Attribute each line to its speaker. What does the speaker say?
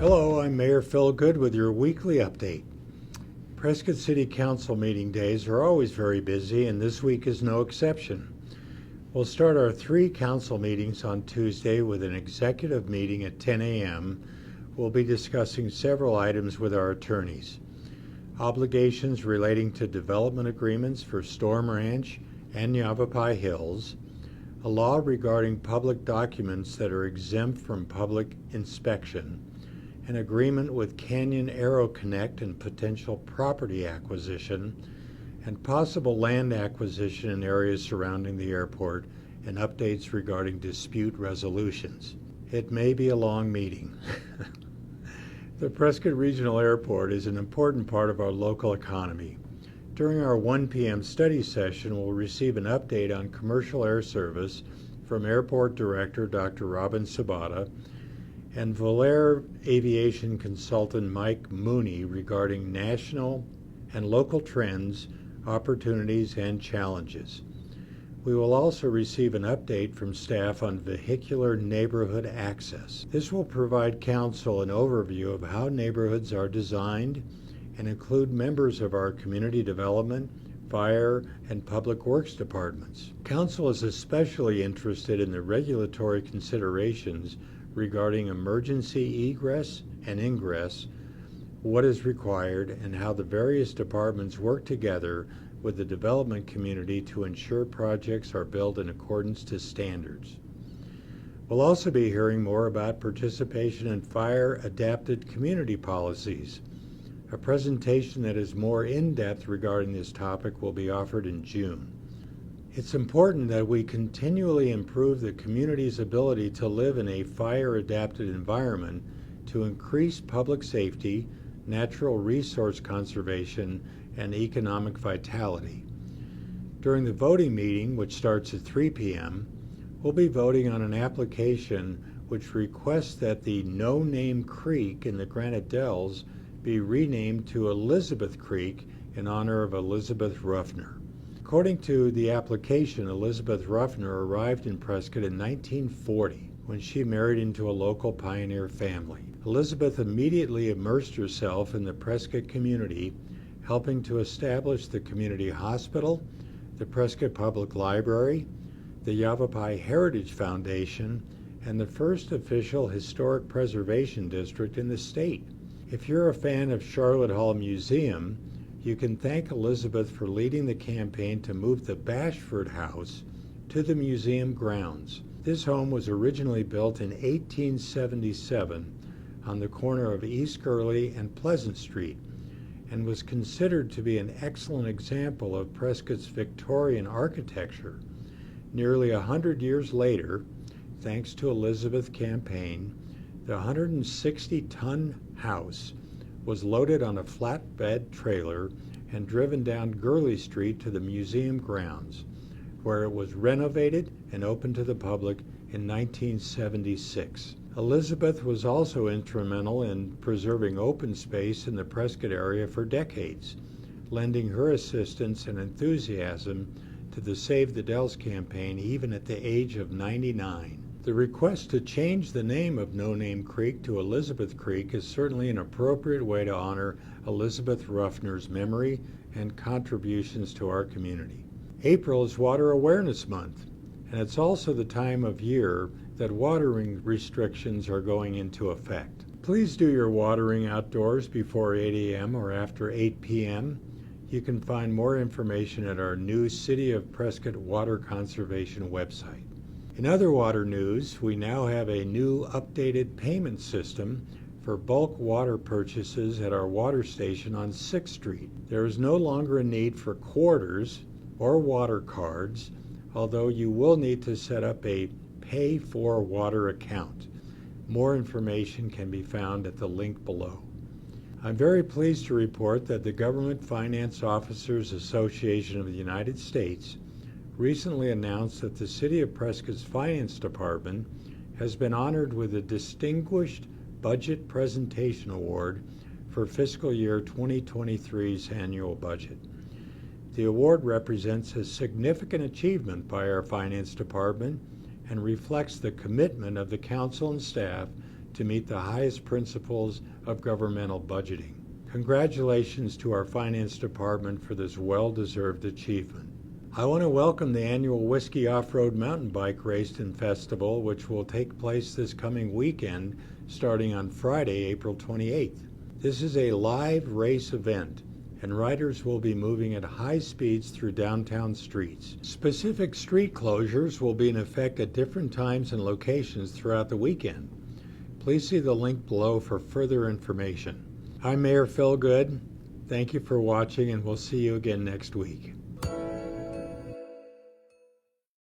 Speaker 1: Hello, I'm Mayor Phil Goode with your weekly update. Prescott City Council meeting days are always very busy, and this week is no exception. We'll start our 3 council meetings on Tuesday with an executive meeting at 10 a.m. We'll be discussing several items with our attorneys. Obligations relating to development agreements for Storm Ranch and Yavapai Hills, a law regarding public documents that are exempt from public inspection, an agreement with Canyon Aero Connect and potential property acquisition, and possible land acquisition in areas surrounding the airport, and updates regarding dispute resolutions. It may be a long meeting. The Prescott Regional Airport is an important part of our local economy. During our 1 p.m. study session, we'll receive an update on commercial air service from Airport Director Dr. Robin Sabata and Volair Aviation Consultant Mike Mooney regarding national and local trends, opportunities, and challenges. We will also receive an update from staff on vehicular neighborhood access. This will provide council an overview of how neighborhoods are designed and include members of our community development, fire, and public works departments. Council is especially interested in the regulatory considerations regarding emergency egress and ingress, what is required, and how the various departments work together with the development community to ensure projects are built in accordance to standards. We'll also be hearing more about participation in fire-adapted community policies. A presentation that is more in-depth regarding this topic will be offered in June. It's important that we continually improve the community's ability to live in a fire-adapted environment to increase public safety, natural resource conservation, and economic vitality. During the voting meeting, which starts at 3 p.m., we'll be voting on an application which requests that the No Name Creek in the Granite Dells be renamed to Elizabeth Creek in honor of Elizabeth Ruffner. According to the application, Elizabeth Ruffner arrived in Prescott in 1940 when she married into a local pioneer family. Elizabeth immediately immersed herself in the Prescott community, helping to establish the community hospital, the Prescott Public Library, the Yavapai Heritage Foundation, and the first official historic preservation district in the state. If you're a fan of Charlotte Hall Museum, you can thank Elizabeth for leading the campaign to move the Bashford House to the museum grounds. This home was originally built in 1877 on the corner of East Gurley and Pleasant Street and was considered to be an excellent example of Prescott's Victorian architecture. Nearly 100 years later, thanks to Elizabeth's campaign, the 160-ton house was loaded on a flatbed trailer and driven down Gurley Street to the museum grounds, where it was renovated and opened to the public in 1976. Elizabeth was also instrumental in preserving open space in the Prescott area for decades, lending her assistance and enthusiasm to the Save the Dells campaign even at the age of 99. The request to change the name of No Name Creek to Elizabeth Creek is certainly an appropriate way to honor Elizabeth Ruffner's memory and contributions to our community. April is Water Awareness Month, and it's also the time of year that watering restrictions are going into effect. Please do your watering outdoors before 8 a.m. or after 8 p.m. You can find more information at our new City of Prescott Water Conservation website. In other water news, we now have a new updated payment system for bulk water purchases at our water station on 6th Street. There is no longer a need for quarters or water cards, although you will need to set up a Pay for Water account. More information can be found at the link below. I'm very pleased to report that the Government Finance Officers Association of the United States recently announced that the City of Prescott's Finance Department has been honored with a Distinguished Budget Presentation Award for fiscal year 2023's annual budget. The award represents a significant achievement by our Finance Department and reflects the commitment of the Council and staff to meet the highest principles of governmental budgeting. Congratulations to our finance department for this well-deserved achievement. I want to welcome the annual Whiskey Off-Road Mountain Bike Race and Festival, which will take place this coming weekend starting on Friday, April 28th. This is a live race event, and riders will be moving at high speeds through downtown streets. Specific street closures will be in effect at different times and locations throughout the weekend. Please see the link below for further information. I'm Mayor Phil Goode. Thank you for watching, and we'll see you again next week.